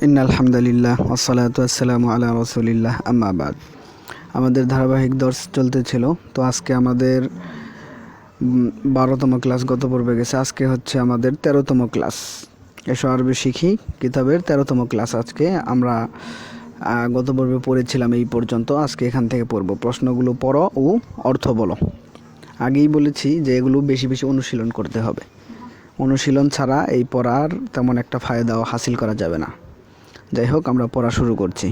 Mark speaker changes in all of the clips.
Speaker 1: ইন্নাল হামদুলিল্লাহ ওয়াসসালাতু ওয়াসসালামু আলা রাসূলিল্লাহ আম্মা বাদ। আমাদের ধারাবাহিক দর্স চলতেছিল, তো আজকে আমাদের 12তম ক্লাস গত পর্বে গেছে। আজকে হচ্ছে আমাদের 13তম ক্লাস। এসো আরবি শিখি কিতাবের 13তম ক্লাস। আজকে আমরা গত পর্বে পড়েছিলাম এই পর্যন্ত। আজকে এখান থেকে পড়ব। প্রশ্নগুলো পড়ো ও অর্থ বলো। আগেই বলেছি যে এগুলো বেশি বেশি অনুশীলন করতে হবে। অনুশীলন ছাড়া এই পড়ার তেমন একটা ফায়দাও হাসিল করা যাবে না। যাই হোক, আমরা পড়া শুরু করছি।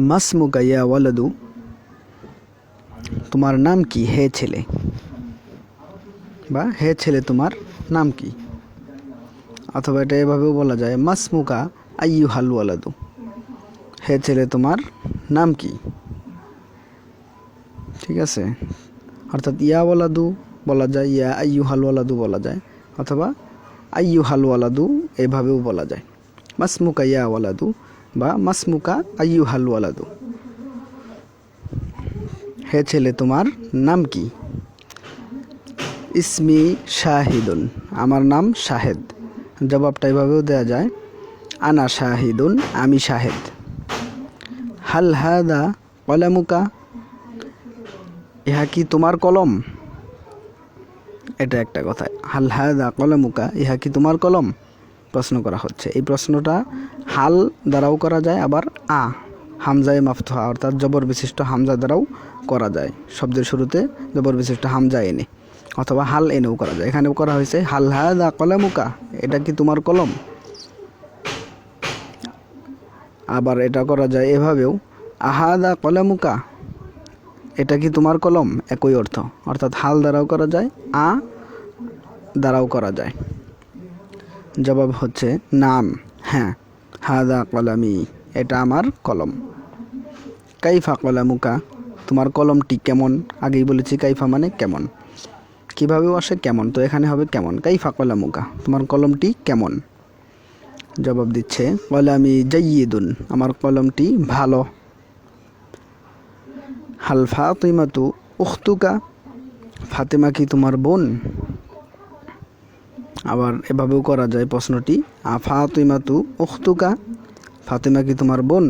Speaker 1: মাসমুকা ইয়া ওয়ালাদু, তোমার নাম কি হে ছেলে, বা হে ছেলে তোমার নাম কি। অথবা এটা এভাবেও বলা যায়, মাসমুকা আইয়ুহাল ওয়ালাদু, হে ছেলে তোমার নাম কি। ঠিক আছে, অর্থাৎ ইয়া ওয়ালাদু বলা যায়, ইয়া আইয়ুহাল ওয়ালাদু বলা যায়, অথবা আইয়ুহাল ওয়ালাদু এভাবেও বলা যায়। মাসমুকা ইয়া ওয়ালাদু বা মাসমুকা আইয়ুহাল ওয়ালাদু, হে ছেলে তোমার নাম কি। ইসমি শাহিদুন, আমার নাম শাহেদ। জবাবটা এভাবেও দেওয়া যায়, আনা শাহিদুন, আমি শাহেদ। হাল হাদা কলামুকা, ইহা কি তোমার কলম। এটা একটা কথা, হাল হাদা কলামুকা, ইহা কি তোমার কলম প্রশ্ন করা হচ্ছে। এই প্রশ্নটা হাল দ্বারাও করা যায়, আবার হামজায়ে মাফতুহা অর্থাৎ জবর বিশিষ্ট হামজা দ্বারাও করা যায়। শব্দের শুরুতে জবর বিশিষ্ট হামজা এনে অথবা হাল এনেও করা যায়। এখানেও করা হয়েছে হাল হাদা কলামুকা, এটা কি তোমার কলম। আবার এটা করা যায় এভাবেও, আহাদা কলামুকা, এটা কি তোমার কলম। একই অর্থ, অর্থাৎ হাল দ্বারাও করা যায়, দ্বারাও করা যায়। জবাব হচ্ছে নাম, হ্যাঁ। হাদা কলামি, এটা আমার কলম। কাইফা কলামুকা, তোমার কলমটি কেমন। আগেই বলেছি কাইফা মানে কেমন, কীভাবেও আসে কেমন, তো এখানে হবে কেমন। কাইফা কলামুকা, তোমার কলমটি কেমন। জবাব দিচ্ছে কলামি জাইয়িদুন, আমার কলমটি ভালো। হাল ফাতিমাতু উখতুকা, ফাতেমা কি তোমার বোন। আবার এভাবেও করা যায় প্রশ্নটি, ফাতিমাতু উখতুকা, ফাতেমা কি তোমার বোন।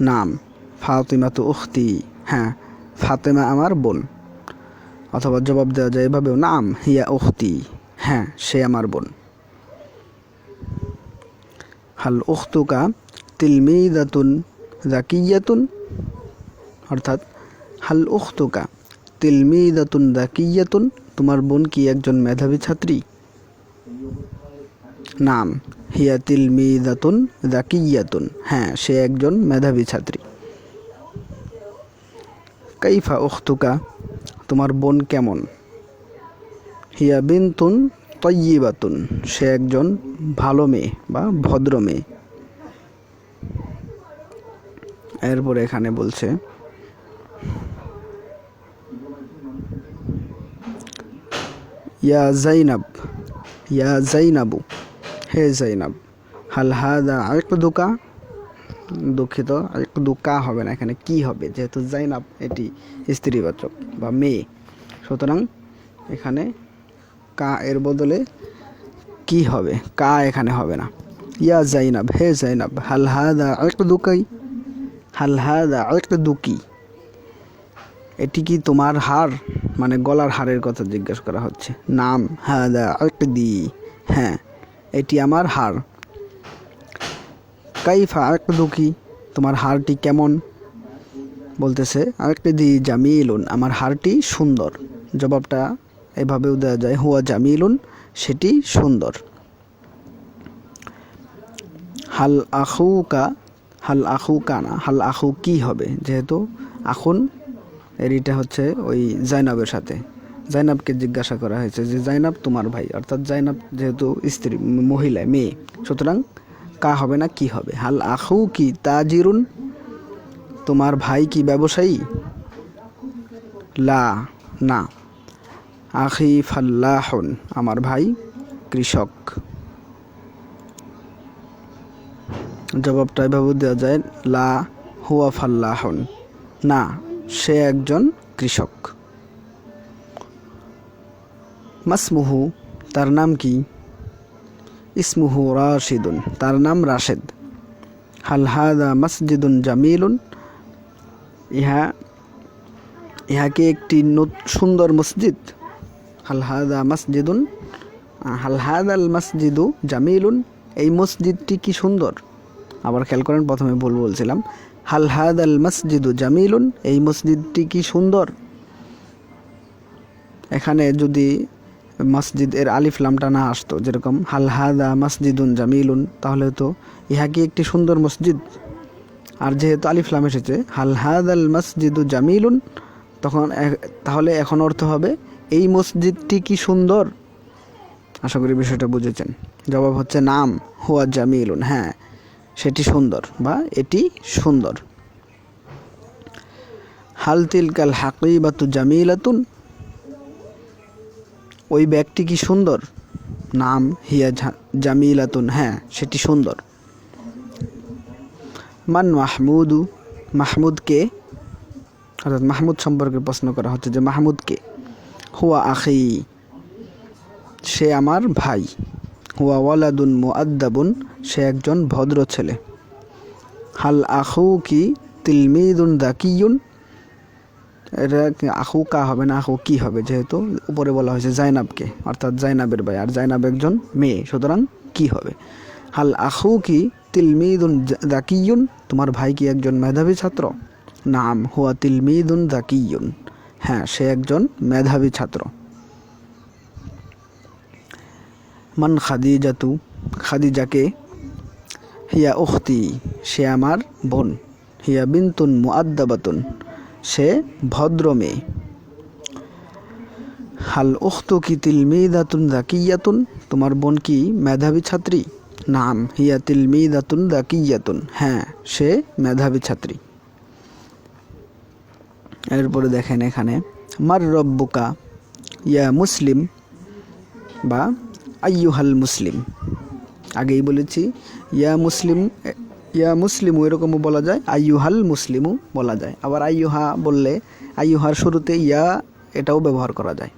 Speaker 1: নাম ফাতিমাতু উখতি, হ্যাঁ ফাতেমা আমার বোন। অথবা জবাব দেওয়া যায় এভাবেও, নাম হিয়া উখতি, হ্যাঁ সে আমার বোন। হাল উখতুকা তিলমিদাতুন যাকিয়াতুন, অর্থাৎ হাল উখতুকা তিলমিদাতুন যাকিয়াতুন, তোমার বোন কি একজন মেধাবী ছাত্রী। নাম হিয়া তিলমিদাতুন যাকিয়াতুন, হ্যাঁ সে একজন মেধাবী ছাত্রী। কাইফা উখতুকা, তোমার বোন কেমন। হিয়া বিনতুন তয়্যিবাতুন, সে একজন ভালো মেয়ে বা ভদ্র মেয়ে। এরপরে এখানে বলছে ইয়া জাইনাব, ইয়া জাইনাবু, হে জাইনাব। হাল হাদা ইকদুকা, দুঃখিত ইকদুকা হবে না, এখানে কি হবে, যেহেতু জাইনাব এটি স্ত্রীবাচক বা মেয়ে, সুতরাং এখানে কা এর বদলে কি হবে, কা এখানে হবে না। ইয়া জাইনাব, হে জাইনাব। হাল হাদা ইকদুকাই, হাল হাদা ইকদুকি, এটি কি তোমার হার, মানে গলার হারের কথা জিজ্ঞাসা করা হচ্ছে। নাম হাদা ইকদি, হ্যাঁ এটি আমার হার। কাইফা ইকদুকি, তোমার হারটি কেমন। বলতেছে ইকদি জামিলুন, আমার হারটি সুন্দর। জবাবটা এভাবেও দেওয়া যায়, হুয়া জামিলুন, সেটি সুন্দর। হাল আখুকা, হাল আখুকা না, হাল আখু কি হবে, যেহেতু আখুন এরিটা হচ্ছে ওই জাইনাবের সাথে। জাইনাবকে জিজ্ঞাসা করা হয়েছে যে জাইনাব তোমার ভাই, অর্থাৎ জাইনাব যেহেতু স্ত্রী মহিলা মেয়ে, সুতরাং কা হবে না কি হবে। হাল আখু কি তাজিরুন, তোমার ভাই কি ব্যবসায়ী। লা, না। আখি ফাল্লাহুন, আমার ভাই কৃষক। জবাবটা এভাবে দেওয়া যায়, লা হুয়া ফাল্লাহুন, না সে একজন কৃষক। মাসমুহু, তার নাম কি। ইসমুহু রাশিদুন, তার নাম রাশেদ। হাল হাদা মসজিদুন জামিলুন, ইহা কি একটি সুন্দর মসজিদ? হাল হাদা মসজিদুন, হাল হাদাল মসজিদু জামিলুন, এই মসজিদটি কি সুন্দর? আবার খেয়াল করেন, প্রথমে ভুল বলছিলাম। হাল হাদাল মসজিদু জামিলুন, এই মসজিদটি কি সুন্দর? এখানে যদি মসজিদ এর আলিফ লামটা না আসতো, যেরকম হাল হাদা মসজিদুন জামিলুন, তাহলে তো ইহা কি একটি সুন্দর মসজিদ। আর যেহেতু আলিফ লাম এসেছে হাল হাদাল মসজিদু জামিলুন, তাহলে এখন অর্থ হবে এই মসজিদটি কি সুন্দর। আশা করি বিষয়টা বুঝেছেন। জবাব হচ্ছে নাম, হুয়া জামিলুন, হ্যাঁ সেটি সুন্দর বা এটি সুন্দর। হাল তিলকাল হাকিবাতু জামিলাতুন, ওই ব্যক্তি কি সুন্দর? নাম, হিয়া জামিলাতুন, হ্যাঁ সেটি সুন্দর। মান মাহমুদু, মাহমুদ কে? অর্থাৎ মাহমুদ সম্পর্কে প্রশ্ন করা হচ্ছে যে মাহমুদ কে? হুয়া আখি, সে আমার ভাই। হুয়া ওয়ালাদুন মুআদ্দাবুন, সে একজন ভদ্র ছেলে। হাল আখু কি তিলমিদুন দাকিয়ুন, এটা আখু কা হবে না, আখু কি হবে, যেহেতু উপরে বলা হয়েছে জাইনাবকে, অর্থাৎ জাইনাবের ভাই, আর জাইনাব একজন মেয়ে, সুতরাং কি হবে? হাল আখু কি তিলমিদুন দাকিয়ুন, তোমার ভাই কি একজন মেধাবী ছাত্র? নাম, হুয়া তিলমিদুন দাকিয়ুন, হ্যাঁ সে একজন মেধাবী ছাত্র। মান খাদিজাতু, খাদিজাকে? হিয়া উখতি, সে আমার বোন। হিয়া বিনতুন মুআদ্দাবাতুন, সে ভদ্র মেয়ে। হাল উখতু কি তিলমিদাতুন যাকিয়াতুন, তোমার বোন কি মেধাবী ছাত্রী? নাম, হিয়া তিলমিদাতুন যাকিয়াতুন, হ্যাঁ সে মেধাবী ছাত্রী। এরপরে দেখেন এখানে মার রব্বুকা ইয়া মুসলিম বা আইয়ুহাল মুসলিম। আগেই বলেছি ইয়া মুসলিমু এরকমও বলা যায়, আইয়ুহাল মুসলিমু বলা যায়। আবার আইয়ুহা বললে আইয়ুহার শুরুতে ইয়া এটাও ব্যবহার করা যায়।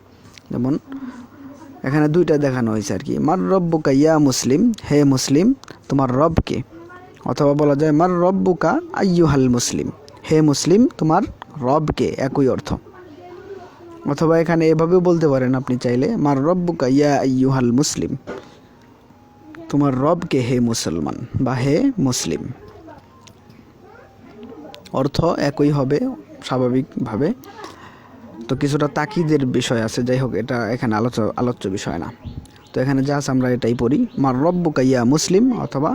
Speaker 1: যেমন এখানে দুইটা দেখানো হয়েছে আর কি, মার রব্বুকা ইয়া মুসলিম, হে মুসলিম তোমার রবকে। অথবা বলা যায় মার রব্বুকা আইয়ুহাল মুসলিম, হে মুসলিম তোমার রবকে, একই অর্থ। অথবা এখানে এভাবে বলতে পারেন আপনি চাইলে, মার রব্বুকা ইয়া আইয়ুহাল মুসলিম, তোমার রবকে হে মুসলমান বা হে মুসলিম, অর্থ একই হবে স্বাভাবিকভাবে। তো কিছুটা তাকিদের বিষয় আছে, যাই হোক এটা এখানে আলোচ্য বিষয় না। তো এখানে যা আছে আমরা এটাই পড়ি, মার রব্বুকা ইয়া মুসলিম অথবা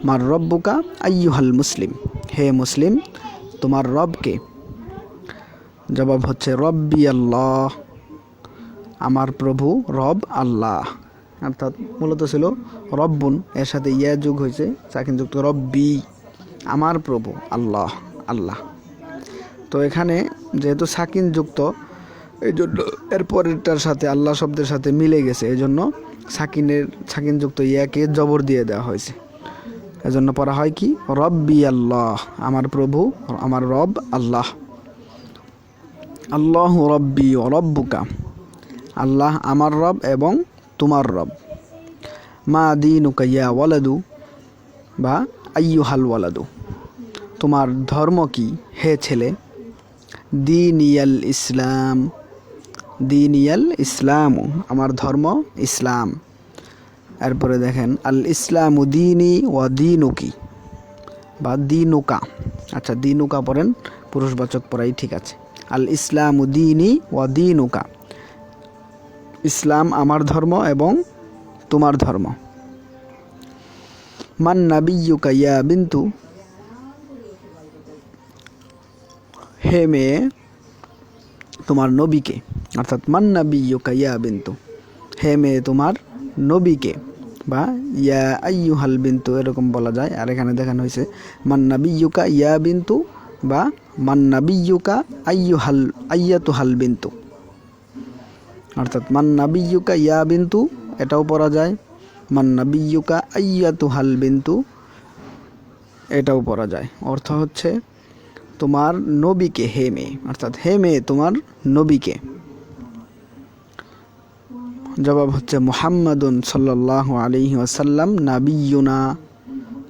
Speaker 1: মার রব্বুকা আইয়ুহাল মুসলিম, হে মুসলিম তোমার রবকে। জবাব হচ্ছে রব্বি আল্লাহ, আমার প্রভু রব আল্লাহ। অর্থাৎ মূলত ছিল রব্বুন, এর সাথে ইয়া যোগ হয়েছে সাকিন যুক্ত রব্বি, আমার প্রভু আল্লাহ, আল্লাহ। তো এখানে যেহেতু সাকিন যুক্ত, এই জন্য এর পরেরটার সাথে আল্লাহ শব্দের সাথে মিলে গেছে, এই জন্য সাকিন যুক্ত ইয়াকে জবর দিয়ে দেওয়া হয়েছে। এজন্য পড়া হয় কি রব্বি আল্লাহ, আমার প্রভু আমার রব আল্লাহ। আল্লাহু রব্বি ও রব্বুকা, আল্লাহ আমার রব এবং তোমার রব। মা দীনুকা ইয়া ওয়ালাদু বা আইয়ুহাল ওয়ালাদু, তোমার ধর্ম কি হে ছেলে? দীনিয়াল ইসলাম, দীনিয়াল ইসলামু, আমার ধর্ম ইসলাম। এরপরে দেখেন আল ইসলামু দীনি ওয়া দীনুকি বা দীনুকা, আচ্ছা দীনুকা পড়েন, পুরুষবাচক পড়াই ঠিক আছে। আল ইসলামু দীনি ওয়া দীনুকা, ইসলাম আমার ধর্ম এবং তোমার ধর্ম। মান নাবিয়্যুকা ইয়া বিন্তু, হে মেয়ে তোমার নবীকে। অর্থাৎ মান নাবিয়্যুকা ইয়া বিন্তু, হে মেয়ে তোমার নবীকে, বা ইয়া আইয়ুহাল বিন্তু এরকম বলা যায়। আর এখানে দেখানো হয়েছে মান নাবিয়্যুকা ইয়া বিন্তু বা মান নাবিয়্যুকা আইয়াতুহাল বিন্তু। অর্থাৎ মান নাবিয়্যুকা ইয়া বিন্তু এটাও পড়া যায়, মান নাবিয়্যুকা আইয়াতুহাল বিন্তু এটাও পড়া যায়। অর্থ হচ্ছে তোমার নবীকে হে মেয়ে, অর্থাৎ হে মেয়ে তোমার নবীকে। জবাব হচ্ছে মুহাম্মাদুন সাল্লাল্লাহু আলাইহি ওয়াসাল্লাম নাবিয়ুনা,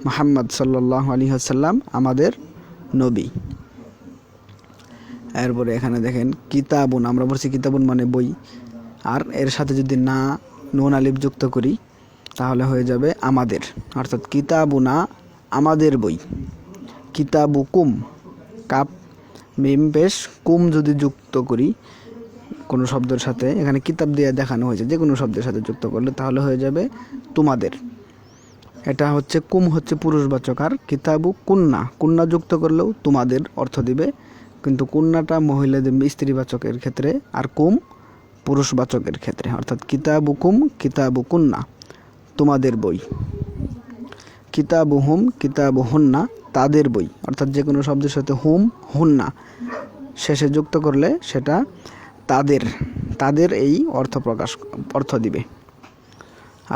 Speaker 1: মুহাম্মদ সাল্লাল্লাহু আলাইহি ওয়াসাল্লাম আমাদের নবী। এরপরে এখানে দেখেন কিতাবুন, আমরা বলছি কিতাবুন মানে বই, আর এর সাথে যদি না নুন আলিফ যুক্ত করি তাহলে হয়ে যাবে আমাদের, অর্থাৎ কিতাবুনা আমাদের বই। কিতাবুকুম, কাপ মিম পেশ কুম যদি যুক্ত করি কোনো শব্দের সাথে, এখানে কিতাব দিয়ে দেখানো হয়েছে, যে কোনো শব্দের সাথে যুক্ত করলে তাহলে হয়ে যাবে তোমাদের। এটা হচ্ছে কুম হচ্ছে পুরুষবাচক, আর কিতাবু কুন্না, কুন্না যুক্ত করলেও তোমাদের অর্থ দিবে, কিন্তু কুন্নাটা মহিলাদের স্ত্রীবাচকের ক্ষেত্রে আর কুম পুরুষবাচকের ক্ষেত্রে, অর্থাৎ কিতাবুকুম কিতাবুকুন্না তোমাদের বই। কিতাবুহুম কিতাবুহুন্না তাদের বই, অর্থাৎ যে কোনো শব্দের সাথে হুম হুন্না শেষে যুক্ত করলে সেটা তাদের, তাদের এই অর্থ দিবে।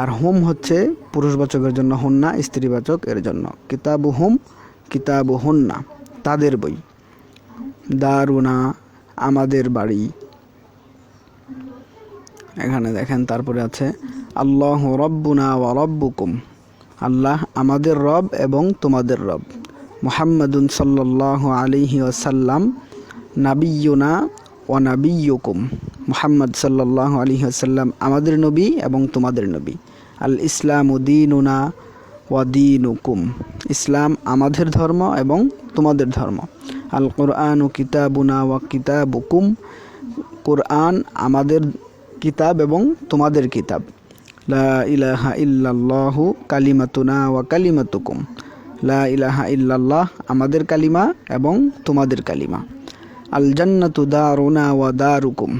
Speaker 1: আর হুম হচ্ছে পুরুষবাচকের জন্য, হুন্না স্ত্রীবাচক এর জন্য। কিতাবুহুম কিতাবুহুন্না তাদের বই। দারুনা আমাদের বাড়ি। এখানে দেখেন তারপরে আছে আল্লাহু রব্বুনা ওয়া রব্বুকুম, আল্লাহ আমাদের রব এবং তোমাদের রব। মুহাম্মাদুন সাল্লাল্লাহু আলাইহি ওয়াসাল্লাম নাবিয়ুনা ওয়া নাবিয়ুকুম, মুহাম্মদ সাল্লাল্লাহু আলাইহি ওয়াসাল্লাম আমাদের নবী এবং তোমাদের নবী। আল ইসলামু দীনুনা ওয়া দীনুকুম, ইসলাম আমাদের ধর্ম এবং তোমাদের ধর্ম। আল কুরআনু কিতাবুনা ওয়া কিতাবুকুম, কুরআন আমাদের কিতাব এবং তোমাদের কিতাব। লা ইলাহা ইল্লাল্লাহু কালিমাতুনা ওয়া কালিমাতুকুম, লা ইলাহা ইল্লাল্লাহ আমাদের কালিমা এবং তোমাদের কালিমা। আল জান্নাতু দারুনা ওয়া দারুকুম,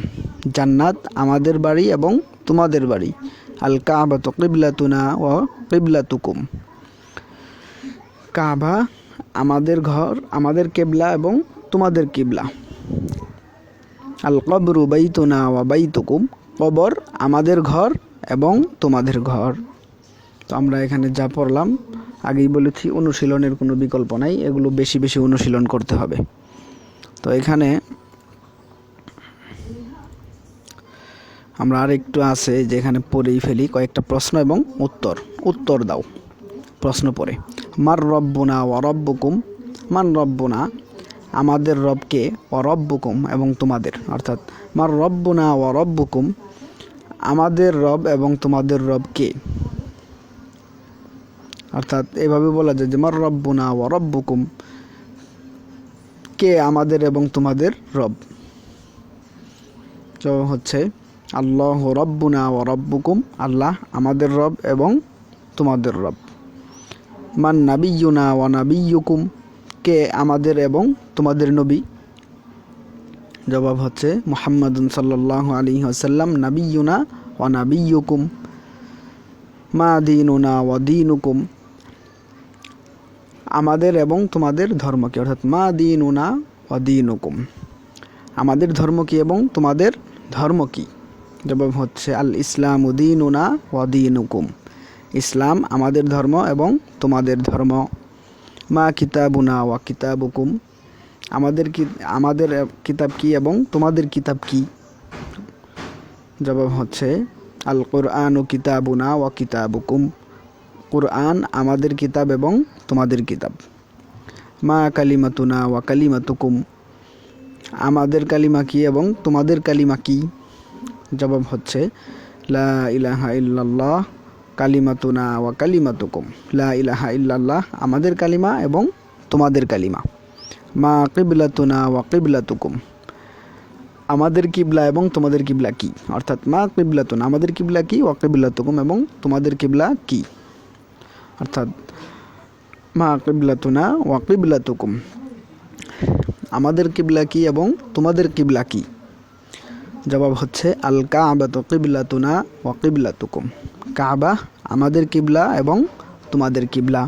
Speaker 1: জান্নাত আমাদের বাড়ি এবং তোমাদের বাড়ি। আল কাবাতু কিবলাতুনা ওয়া কিবলাতুকুম, কাবা আমাদের ঘর, আমাদের কিবলা এবং তোমাদের কিবলা। আল কবরু বাইতুনা ওয়া বাইতুকুম, কবর আমাদের ঘর এবং তোমাদের ঘর। তো আমরা এখানে যা পড়লাম আগেই বলেছি অনুশীলনের কোনো বিকল্প নাই, এগুলো বেশি বেশি অনুশীলন করতে হবে। তো এখানে আমরা আরেকটু আছে যে এখানে পড়েই ফেলি কয়েকটা প্রশ্ন এবং উত্তর দাও প্রশ্ন পড়ে। মার রব্বুনা ওয়া রব্বুকুম, মান রব্বুনা আমাদের রবকে, ওয়া রব্বুকুম এবং তোমাদের, অর্থাৎ মার রব্বুনা ওয়া রব্বুকুম আমাদের রব এবং তোমাদের রব কে, অর্থাৎ এভাবে বলা যায় যে মার রব্বুনা ওয়া রব্বুকুম, কে আমাদের এবং তোমাদের রব। জবাব হচ্ছে আল্লাহু রব্বুনা ওয়া রব্বুকুম, আল্লাহ আমাদের রব এবং তোমাদের রব। মান নাবিয়ুনা ওয়া নাবিয়ুকুম, কে আমাদের এবং তোমাদের নবী। জবাব হচ্ছে মুহাম্মাদুন সাল্লাল্লাহু আলাইহি ওয়াসাল্লাম নাবিয়ুনা ওয়া নাবিয়ুকুম। মা দীনুনা ওয়া দীনুকুম, আমাদের এবং তোমাদের ধর্ম কি, অর্থাৎ মা দীনুনা ওয়া দীনুকুম আমাদের ধর্ম কি এবং তোমাদের ধর্ম কি। জবাব হচ্ছে আল ইসলামু দীনুনা ওয়া দীনুকুম, ইসলাম আমাদের ধর্ম এবং তোমাদের ধর্ম। মা কিতাবুনা ওয়া কিতাবুকুম, আমাদের কিতাব কি এবং তোমাদের কিতাব কি। জবাব হচ্ছে আল কুরআনু কিতাবুনা ওয়া কিতাবুকুম, কুরআন আমাদের কিতাব এবং তোমাদের কিতাব। মা কালিমাতুনা ওয়া কালিমাতুকুম, আমাদের কালিমা কি এবং তোমাদের কালিমা কি। জবাব হচ্ছে লা ইলাহা ইল্লাল্লাহ কালিমাতুনা ওয়া কালিমাতুকুম, লা ইলাহা ইল্লাল্লাহ আমাদের কালিমা এবং তোমাদের কালিমা। মা কিবলাতুনা ওয়া কিবলাতুকুম, আমাদের কিবলা এবং তোমাদের কিবলা কি, অর্থাৎ মা কিবলাতুনা আমাদের কিবলা কি, ওয়া কিবলাতুকুম এবং তোমাদের কিবলা কি, অর্থাৎ মা কিবলাতুনা ওয়া কিবলাতুকুম আমাদের কিবলা কি এবং তোমাদের কিবলা কি। জবাব হচ্ছে আল কাবাতু কিবলাতুনা ওয়া কিবলাতুকুম, কাবা আমাদের কিবলা এবং তোমাদের কিবলা।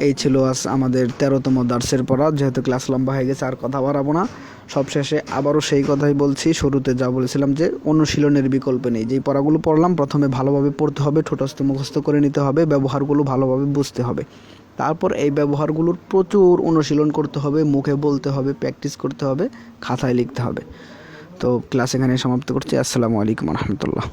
Speaker 1: এই ছিল আজ আমাদের 13তম দার্সের পড়া। যেহেতু ক্লাস লম্বা হয়ে গেছে আর কথা বাড়াবো না। সবশেষে আবারও সেই কথাই বলছি, শুরুতে যা বলেছিলাম যে অনুশীলনের বিকল্প নেই। যেই পড়াগুলো পড়লাম প্রথমে ভালোভাবে পড়তে হবে, ঠোঁটস্থ মুখস্থ করে নিতে হবে, ব্যবহারগুলো ভালোভাবে বুঝতে হবে। তারপর এই ব্যবহারগুলোর প্রচুর অনুশীলন করতে হবে, মুখে বলতে হবে, প্র্যাকটিস করতে হবে, খাতায় লিখতে হবে। তো ক্লাস এখানে সমাপ্ত করছি। আসসালামু আলাইকুম রহমতুল্লাহ।